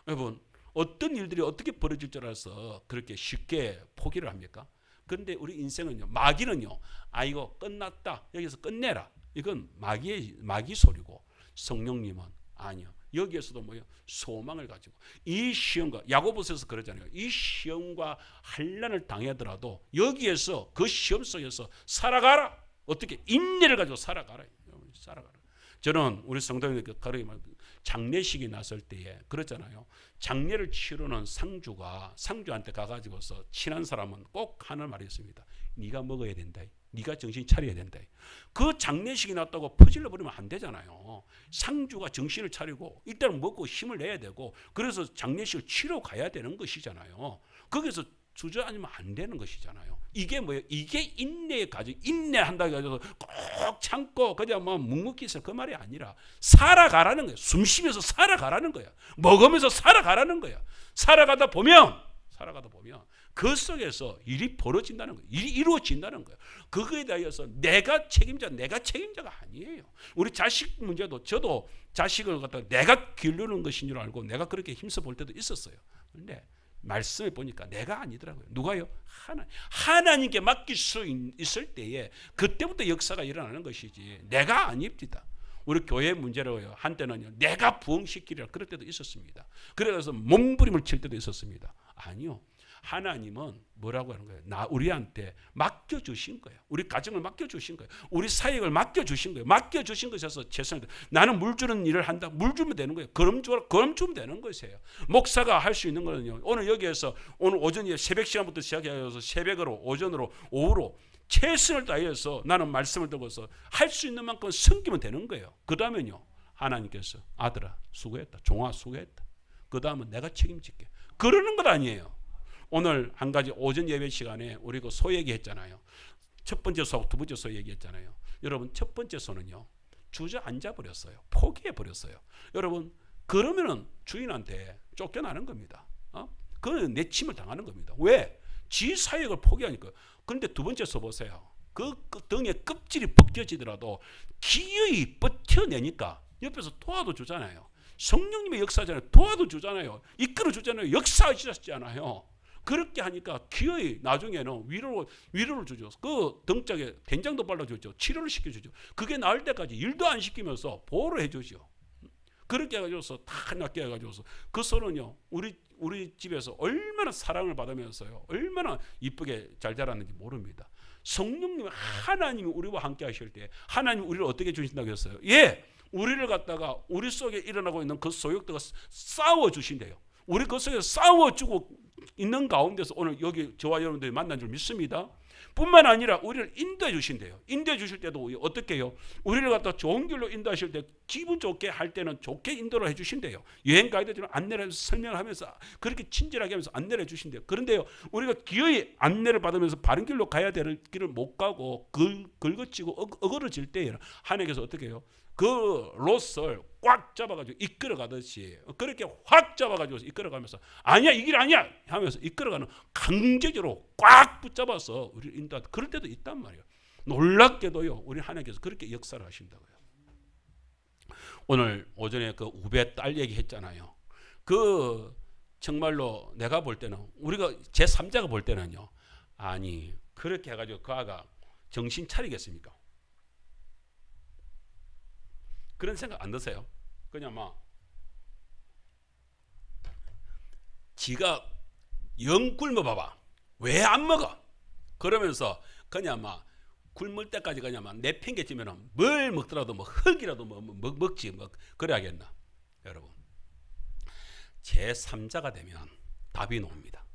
여러분 어떤 일들이 어떻게 벌어질 줄 알아서 그렇게 쉽게 포기를 합니까? 그런데 우리 인생은요, 마귀는요, 이거 끝났다, 여기서 끝내라, 이건 마귀 소리고, 성령님은 아니요, 여기에서도 뭐요, 소망을 가지고 이 시험과, 야고보서에서 그러잖아요. 이 시험과 환난을 당하더라도 여기에서 그 시험 속에서 살아가라. 어떻게? 인내를 가지고 살아가라. 살아가라. 저는 우리 성도님들 장례식이 났을 때에 그렇잖아요. 장례를 치르는 상주한테 가가지고서 친한 사람은 꼭 하는 말이 있습니다. 네가 먹어야 된다. 네가 정신 차려야 된다. 그 장례식이 났다고 퍼질러 버리면 안 되잖아요. 상주가 정신을 차리고 일단 먹고 힘을 내야 되고 그래서 장례식을 치러 가야 되는 것이잖아요. 거기서 주저앉으면 안 되는 것이잖아요. 이게 뭐예요? 이게 인내의 가정, 인내한다고 해서 꼭 참고 그냥 뭐 묵묵히 있어 그 말이 아니라 살아가라는 거예요. 숨 쉬면서 살아가라는 거야. 먹으면서 살아가라는 거야. 살아가다 보면 그 속에서 일이 벌어진다는 거예요. 일이 이루어진다는 거예요. 그거에 대해서 내가 책임자가 아니에요. 우리 자식 문제도 저도 자식을 갖다가 내가 기르는 것인 줄 알고 내가 그렇게 힘써 볼 때도 있었어요. 그런데 말씀에 보니까 내가 아니더라고요. 누가요? 하나님께 맡길 수 있을 때에 그때부터 역사가 일어나는 것이지 내가 아닙니다. 우리 교회 문제로요. 한때는요. 내가 부흥시키리라 그럴 때도 있었습니다. 그래서 몸부림을 칠 때도 있었습니다. 아니요. 하나님은 뭐라고 하는 거예요? 우리한테 맡겨주신 거예요. 우리 가정을 맡겨주신 거예요. 우리 사역을 맡겨주신 거예요. 맡겨주신 것에서 최선을 나는 물 주는 일을 한다. 물 주면 되는 거예요. 그럼 주면 되는 것이에요. 목사가 할 수 있는 거는요. 오늘 여기에서 오늘 오전에 새벽 시간부터 시작해서 새벽으로 오전으로 오후로 최선을 다해서 나는 말씀을 듣고서 할 수 있는 만큼 섬기면 되는 거예요. 그 다음엔요. 하나님께서 아들아 수고했다. 종아 수고했다. 그 다음은 내가 책임질게. 그러는 것 아니에요. 오늘 한 가지 오전 예배 시간에 우리 그 소 얘기했잖아요. 첫 번째 소, 두 번째 소 얘기했잖아요. 여러분 첫 번째 소는요. 주저앉아 버렸어요. 포기해 버렸어요. 여러분 그러면은 주인한테 쫓겨나는 겁니다. 그건 내침을 당하는 겁니다. 왜? 지 사역을 포기하니까. 그런데 두 번째 소 보세요. 그 등에 껍질이 벗겨지더라도 기어이 버텨내니까 옆에서 도와도 주잖아요. 성령님의 역사잖아요. 도와도 주잖아요. 이끌어 주잖아요. 역사하시잖아요. 그렇게 하니까 기어이 나중에는 위로를 주죠. 그 등짝에 된장도 발라주죠. 치료를 시켜주죠. 그게 나을 때까지 일도 안 시키면서 보호를 해주죠. 그렇게 해가지고서 다 낫게 해가지고서 그 소는요 우리 집에서 얼마나 사랑을 받으면서요 얼마나 이쁘게 잘 자랐는지 모릅니다. 성령님 하나님이 우리와 함께 하실 때 하나님 우리를 어떻게 주신다고 했어요? 예, 우리를 갖다가 우리 속에 일어나고 있는 그 소욕들과 싸워 주신대요. 우리 그 속에 싸워주고 있는 가운데서 오늘 여기 저와 여러분들이 만난 줄 믿습니다. 뿐만 아니라 우리를 인도해 주신대요. 인도해 주실 때도 어떻게 해요? 우리를 갖다 좋은 길로 인도하실 때 기분 좋게 할 때는 좋게 인도를 해 주신대요. 여행 가이드처럼 안내를 해서 설명을 하면서 그렇게 친절하게 하면서 안내를 해 주신대요. 그런데요 우리가 기어이 안내를 받으면서 바른 길로 가야 될 길을 못 가고 긁어치고 어그러질 때에는 하나님께서 어떻게 해요? 그 롯을 꽉 잡아가지고 이끌어가듯이 그렇게 확 잡아가지고 이끌어가면서 아니야 이 길 아니야 하면서 이끌어가는 강제적으로 꽉 붙잡아서 우리를 인도하는 그럴 때도 있단 말이에요. 놀랍게도요 우리 하나님께서 그렇게 역사를 하신다고요. 오늘 오전에 그 우배 딸 얘기했잖아요. 그 정말로 내가 볼 때는 우리가 제3자가 볼 때는요 아니 그렇게 해가지고 그 아가 정신 차리겠습니까? 그런 생각 안 드세요? 그냥 막 지가 영 굶어봐봐. 왜 안 먹어? 그러면서 그냥 막 굶을 때까지 그냥 막 내팽개치면은 뭘 먹더라도 뭐 흙이라도 먹지 뭐 그래야겠나? 여러분 제3자가 되면 답이 나옵니다.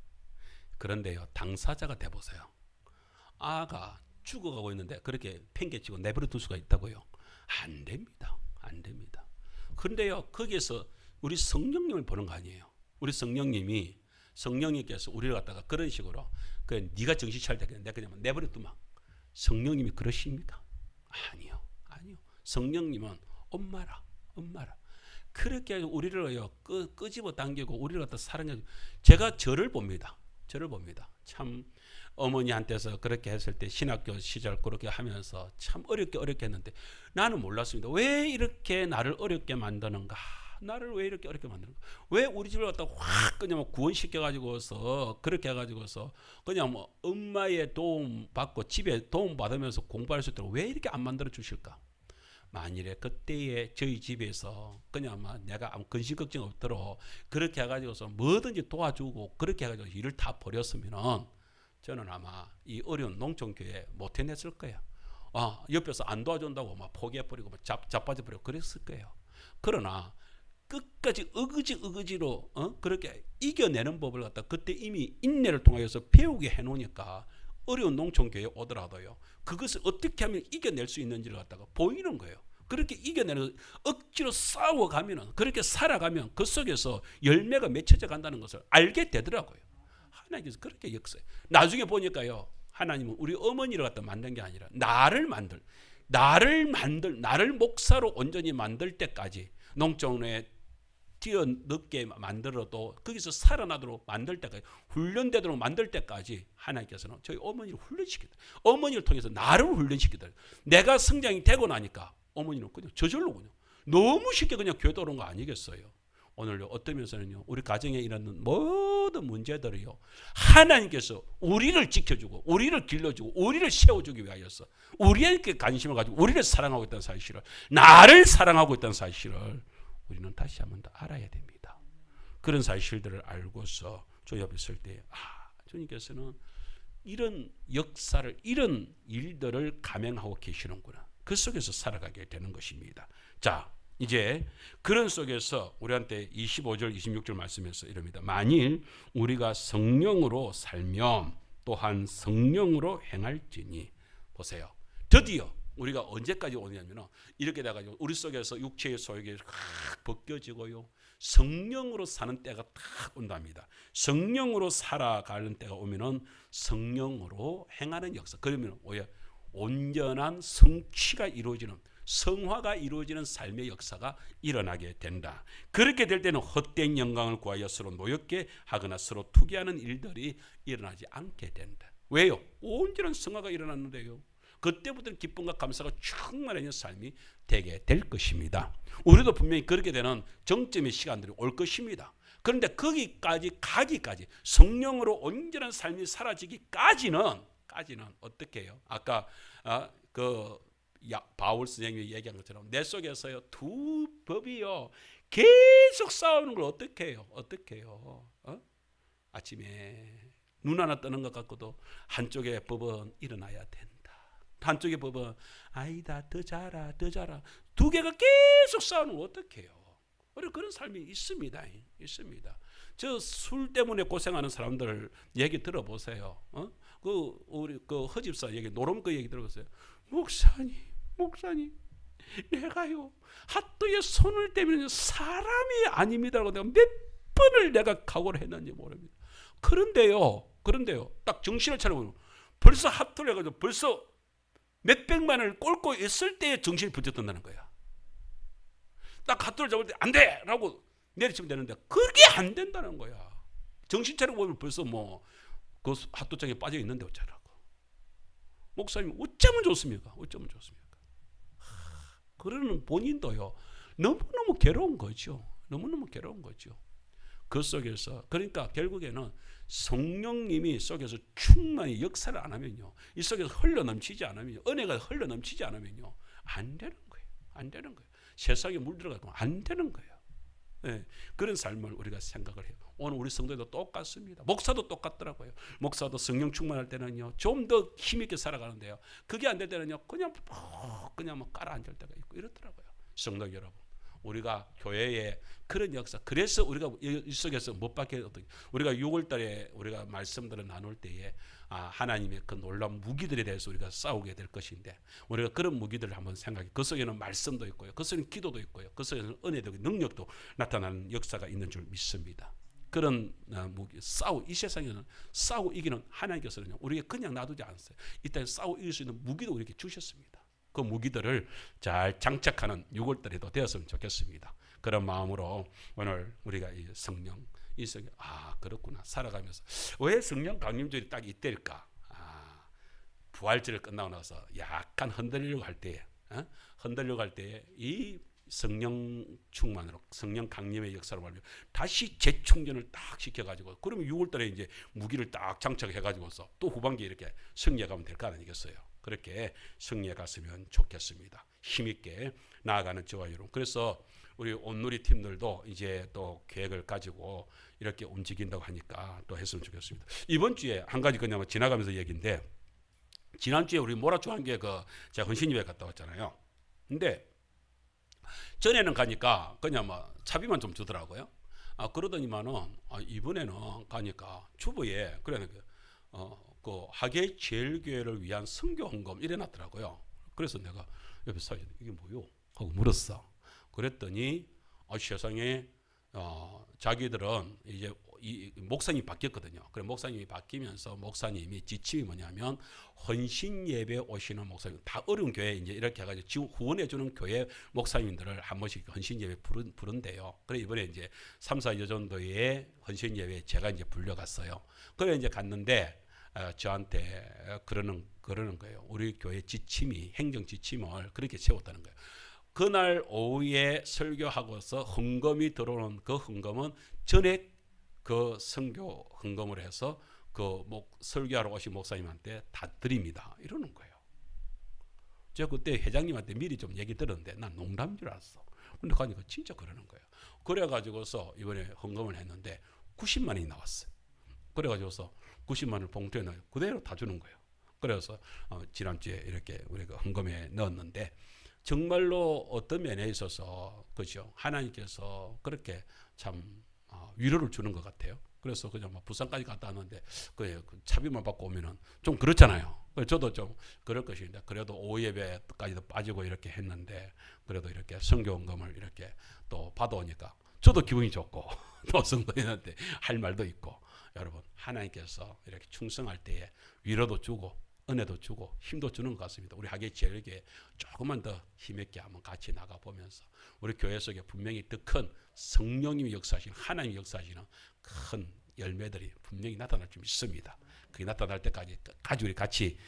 그런데요 당사자가 돼보세요. 아가 죽어가고 있는데 그렇게 팽개치고 내버려 둘 수가 있다고요? 안 됩니다. 안 됩니다. 그런데요 거기에서 우리 성령님을 보는 거 아니에요. 우리 성령님께서 우리를 갖다가 그런 식으로 그 네가 정신 차릴 때 내가 그냥 내버려 두면 성령님이 그러십니까? 아니요. 성령님은 엄마라. 그렇게 우리를 끄집어 당기고 우리를 갖다 사랑해. 제가 저를 봅니다. 참 어머니한테서 그렇게 했을 때 신학교 시절 그렇게 하면서 참 어렵게 했는데 나는 몰랐습니다. 왜 이렇게 나를 어렵게 만드는가? 나를 왜 이렇게 어렵게 만드는가? 왜 우리 집을 갖다 확 그냥 뭐 구원시켜 가지고서 그렇게 해가지고서 그냥 뭐 엄마의 도움 받고 집에 도움 받으면서 공부할 수 있도록 왜 이렇게 안 만들어 주실까? 만일에 그때에 저희 집에서 그냥 막 내가 아무 근심 걱정 없도록 그렇게 해가지고서 뭐든지 도와주고 그렇게 해가지고 일을 다 버렸으면은 저는 아마 이 어려운 농촌교회 못 해냈을 거예요. 옆에서 안 도와준다고 막 포기해버리고 막 자빠져버리고 그랬을 거예요. 그러나 끝까지 의지로 그렇게 이겨내는 법을 갖다 그때 이미 인내를 통해서 배우게 해놓으니까 어려운 농촌교회에 오더라도요, 그것을 어떻게 하면 이겨낼 수 있는지를 갖다가 보이는 거예요. 그렇게 이겨내는, 억지로 싸워가면은, 그렇게 살아가면 그 속에서 열매가 맺혀져 간다는 것을 알게 되더라고요. 하나님께서 그렇게 역사해. 나중에 보니까요, 하나님은 우리 어머니를 갖다 만든 게 아니라 나를 목사로 온전히 만들 때까지, 농촌에 뛰어넣게 만들어도 거기서 살아나도록 만들 때까지, 훈련되도록 만들 때까지 하나님께서는 저희 어머니를 훈련시키다. 어머니를 통해서 나를 훈련시키다. 내가 성장이 되고 나니까 어머니는 그냥 저절로 그냥 너무 쉽게 그냥 교회 오는 거 아니겠어요? 오늘요, 어떤 면에서는요, 우리 가정에 일어나는 모든 문제들이요, 하나님께서 우리를 지켜주고 우리를 길러주고 우리를 세워주기 위하여서 우리에게 관심을 가지고 우리를 사랑하고 있다는 사실을, 나를 사랑하고 있다는 사실을 우리는 다시 한번 더 알아야 됩니다. 그런 사실들을 알고서 저 옆에 있을 때, 주님께서는 이런 역사를, 이런 일들을 감행하고 계시는구나. 그 속에서 살아가게 되는 것입니다. 자, 이제 그런 속에서 우리한테 25절 26절 말씀에서 이럽니다. 만일 우리가 성령으로 살면 또한 성령으로 행할지니. 보세요, 드디어 우리가 언제까지 오냐면 이렇게 돼가지고 우리 속에서 육체의 소욕이 벗겨지고요, 성령으로 사는 때가 딱 온답니다. 성령으로 살아가는 때가 오면은 성령으로 행하는 역사, 그러면 온전한 성취가 이루어지는, 성화가 이루어지는 삶의 역사가 일어나게 된다. 그렇게 될 때는 헛된 영광을 구하여 서로 노엽게 하거나 서로 투기하는 일들이 일어나지 않게 된다. 왜요? 온전한 성화가 일어났는데요, 그때부터는 기쁨과 감사가 충만한 삶이 되게 될 것입니다. 우리도 분명히 그렇게 되는 정점의 시간들이 올 것입니다. 그런데 거기까지 가기까지, 성령으로 온전한 삶이 사라지기까지는 어떻게 해요? 아까 바울 선생님이 얘기한 것처럼 내 속에서요, 두 법이요 계속 싸우는 걸 어떻게 해요? 아침에 눈 하나 뜨는 것 같고도 한쪽의 법은 일어나야 된다. 한쪽의 법은 아니다, 더 자라. 두 개가 계속 싸우는 걸 어떻게 해요? 그런 삶이 있습니다. 저 술 때문에 고생하는 사람들 얘기 들어보세요. 우리 허집사 얘기, 노름 그 얘기 들어보세요. 목사님, 내가요 핫도에 손을 대면 사람이 아닙니다라고 내가 몇 번을 내가 각오를 했는지 모릅니다. 그런데요, 딱 정신을 차려보면 벌써 핫도를 해가지고 벌써 몇백만을 꼴고 있을 때에 정신이 번쩍 든다는 거야. 딱 핫도를 잡을 때 안 돼! 라고 내리치면 되는데 그게 안 된다는 거야. 정신 차려보면 벌써 그 핫도장에 빠져 있는데 어쩌라고. 목사님 어쩌면 좋습니까? 그러는 본인도요, 너무너무 괴로운 거죠. 그 속에서, 그러니까 결국에는 성령님이 속에서 충만히 역사를 안 하면요, 이 속에서 흘러넘치지 않으면, 은혜가 흘러넘치지 않으면요, 안 되는 거예요. 세상에 물들어가고 안 되는 거예요. 네, 그런 삶을 우리가 생각을 해요. 오늘 우리 성도도 똑같습니다. 목사도 똑같더라고요. 목사도 성령 충만할 때는요, 좀 더 힘있게 살아가는데요, 그게 안 될 때는요, 그냥 깔아앉을 때가 있고 이렇더라고요. 성도 여러분, 우리가 교회에 그런 역사, 그래서 우리가 이 속에서 못 받게, 우리가 6월달에 우리가 말씀들을 나눌 때에 하나님의 그 놀라운 무기들에 대해서 우리가 싸우게 될 것인데, 우리가 그런 무기들을 한번 생각해. 그 속에는 말씀도 있고요, 그 속에는 기도도 있고요, 그 속에는 은혜도 있고 능력도 나타나는 역사가 있는 줄 믿습니다. 그런 무기, 이 세상에는 싸우고 이기는 하나님께서는 우리에게 그냥 놔두지 않았어요. 이 땅에 싸우고 이길 수 있는 무기도 우리에게 주셨습니다. 그 무기들을 잘 장착하는 6월달에도 되었으면 좋겠습니다. 그런 마음으로 오늘 우리가 이 성령, 그렇구나, 살아가면서 왜 성령 강림절이 딱 이때일까? 부활절을 끝나고 나서 약간 흔들리려고 할 때에 이 성령 충만으로 성령 강림의 역사로 말미암아 다시 재충전을 딱 시켜가지고 그러면 6월달에 이제 무기를 딱 장착해가지고서 또 후반기에 이렇게 승리해 가면 될 거 아니겠어요. 그렇게 승리해 갔으면 좋겠습니다. 힘있게 나아가는 저와 여러분. 그래서 우리 온누리 팀들도 이제 또 계획을 가지고 이렇게 움직인다고 하니까 또 했으면 좋겠습니다. 이번 주에 한 가지 그냥 지나가면서 얘기인데, 지난주에 우리 모라주한교회 제가 헌신예배 갔다 왔잖아요. 근데 전에는 가니까 그냥 뭐 차비만 좀 주더라고요. 그러더니만은 이번에는 가니까 주부에 그 하계 제일교회를 위한 선교 헌금 이래 놨더라고요. 그래서 내가 옆에서 이게 뭐요? 하고 물었어. 그랬더니 세상에 자기들은 이제 이 목사님이 바뀌었거든요. 그래 목사님이 바뀌면서 목사님이 지침이 뭐냐면 헌신 예배 오시는 목사님 다 어려운 교회 이제 이렇게 해가지고 지금 후원해 주는 교회 목사님들을 한 번씩 헌신 예배 부른대요. 그래 이번에 이제 3, 4여 정도의 헌신 예배 제가 이제 불려갔어요. 그래 이제 갔는데 저한테 그러는 거예요. 우리 교회 지침이 행정 지침을 그렇게 세웠다는 거예요. 그날 오후에 설교하고서 헌금이 들어오는 그 헌금은 전액 그 선교 헌금을 해서 설교하러 오신 목사님한테 다 드립니다. 이러는 거예요. 제가 그때 회장님한테 미리 좀 얘기 들었는데 난 농담인 줄 알았어. 근데 가니까 진짜 그러는 거예요. 그래가지고서 이번에 헌금을 했는데 90만 원이 나왔어요. 그래가지고서 90만 원을 봉투에 넣어요. 그대로 다 주는 거예요. 그래서 지난주에 이렇게 우리가 헌금에 넣었는데 정말로 어떤 면에 있어서 그죠? 하나님께서 그렇게 참 위로를 주는 것 같아요. 그래서 그냥 막 부산까지 갔다 왔는데 그 차비만 받고 오면은 좀 그렇잖아요. 저도 좀 그럴 것인데 그래도 오후 예배까지도 빠지고 이렇게 했는데 그래도 이렇게 선교헌금을 이렇게 또 받아오니까 저도 기분이 좋고 또 성도님한테 할 말도 있고, 여러분 하나님께서 이렇게 충성할 때에 위로도 주고 은혜도 주고 힘도 주는 것 같습니다. 우리 하계 제일교회 조금만 더 힘있게 한번 같이 나가보면서 우리 교회 속에 분명히 더 큰 성령님이 역사하시는 하나님이 역사하시는 큰 열매들이 분명히 나타날 줄 믿습니다. 그게 나타날 때까지 우리 같이